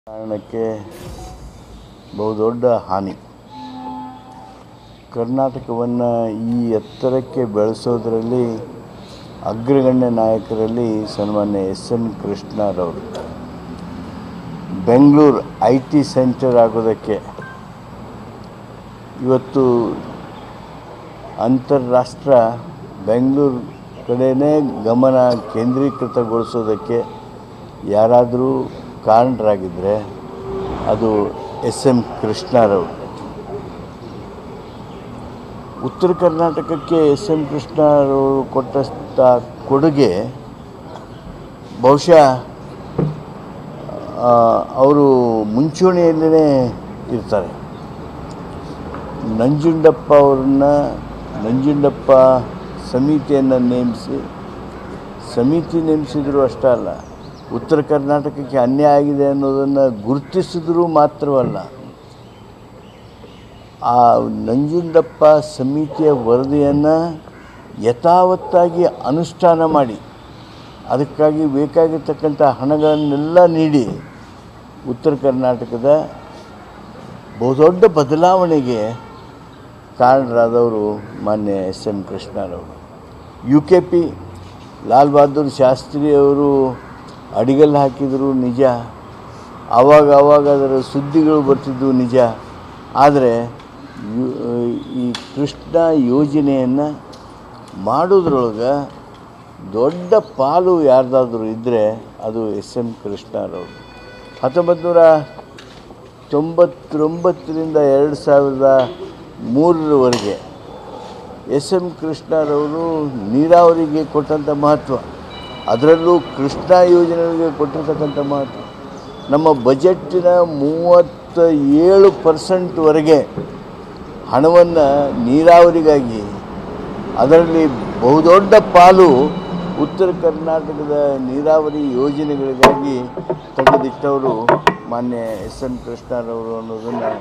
ಕಾರಣಕ್ಕೆ ಬಹುದೊಡ್ಡ ಹಾನಿ. ಕರ್ನಾಟಕವನ್ನು ಈ ಎತ್ತರಕ್ಕೆ ಬೆಳೆಸೋದರಲ್ಲಿ ಅಗ್ರಗಣ್ಯ ನಾಯಕರಲ್ಲಿ ಸನ್ಮಾನ್ಯ ಎಸ್.ಎಂ. ಕೃಷ್ಣರವರು. ಬೆಂಗಳೂರು IT ಸೆಂಟರ್ ಆಗೋದಕ್ಕೆ ಇವತ್ತು ಅಂತಾರಾಷ್ಟ್ರ ಬೆಂಗಳೂರು ಕಡೆನೇ ಗಮನ ಕೇಂದ್ರೀಕೃತಗೊಳಿಸೋದಕ್ಕೆ ಯಾರಾದರೂ ಕಾರಣರಾಗಿದ್ದರೆ ಅದು ಎಸ್.ಎಂ. ಕೃಷ್ಣರವರು. ಉತ್ತರ ಕರ್ನಾಟಕಕ್ಕೆ ಎಸ್.ಎಂ. ಕೃಷ್ಣರವರು ಕೊಟ್ಟಂಥ ಕೊಡುಗೆ ಬಹುಶಃ ಅವರು ಮುಂಚೂಣಿಯಲ್ಲೇ ಇರ್ತಾರೆ. ನಂಜುಂಡಪ್ಪ ಸಮಿತಿಯನ್ನು ನೇಮಿಸಿದರೂ ಅಷ್ಟೇ ಅಲ್ಲ, ಉತ್ತರ ಕರ್ನಾಟಕಕ್ಕೆ ಅನ್ಯಾಯ ಆಗಿದೆ ಅನ್ನೋದನ್ನು ಗುರುತಿಸಿದ್ರೂ ಮಾತ್ರವಲ್ಲ, ಆ ನಂಜುಂಡಪ್ಪ ಸಮಿತಿಯ ವರದಿಯನ್ನು ಯಥಾವತ್ತಾಗಿ ಅನುಷ್ಠಾನ ಮಾಡಿ ಅದಕ್ಕಾಗಿ ಬೇಕಾಗಿರ್ತಕ್ಕಂಥ ಹಣಗಳನ್ನೆಲ್ಲ ನೀಡಿ ಉತ್ತರ ಕರ್ನಾಟಕದ ಬಹುದೊಡ್ಡ ಬದಲಾವಣೆಗೆ ಕಾರಣರಾದವರು ಮಾನ್ಯ ಎಸ್.ಎಂ. ಕೃಷ್ಣರವರು. UKP ಲಾಲ್ ಬಹದ್ದೂರ್ ಶಾಸ್ತ್ರಿಯವರು ಅಡಿಗಲ್ಲು ಹಾಕಿದರು ನಿಜ, ಆವಾಗ ಅದರ ಸುದ್ದಿಗಳು ಬರ್ತಿದ್ದವು ನಿಜ. ಆದರೆ ಈ ಕೃಷ್ಣ ಯೋಜನೆಯನ್ನು ಮಾಡೋದ್ರೊಳಗೆ ದೊಡ್ಡ ಪಾಲು ಯಾರ್ದಾದ್ರೂ ಇದ್ದರೆ ಅದು ಎಸ್.ಎಂ. ಕೃಷ್ಣರವರು. 1999ರಿಂದ 2003ರವರೆಗೆ ಎಸ್.ಎಂ. ಕೃಷ್ಣರವರು ನೀರಾವರಿಗೆ ಕೊಟ್ಟಂಥ ಮಹತ್ವ, ಅದರಲ್ಲೂ ಕೃಷ್ಣ ಯೋಜನೆಗಳಿಗೆ ಕೊಟ್ಟಿರ್ತಕ್ಕಂಥ ಮಹತ್ವ, ನಮ್ಮ ಬಜೆಟ್ಟಿನ 37%ವರೆಗೆ ಹಣವನ್ನು ನೀರಾವರಿಗಾಗಿ, ಅದರಲ್ಲಿ ಬಹುದೊಡ್ಡ ಪಾಲು ಉತ್ತರ ಕರ್ನಾಟಕದ ನೀರಾವರಿ ಯೋಜನೆಗಳಿಗಾಗಿ ತೆಗೆದಿಟ್ಟವರು ಮಾನ್ಯ ಎಸ್.ಎಂ. ಕೃಷ್ಣರವರು ಅನ್ನೋದನ್ನು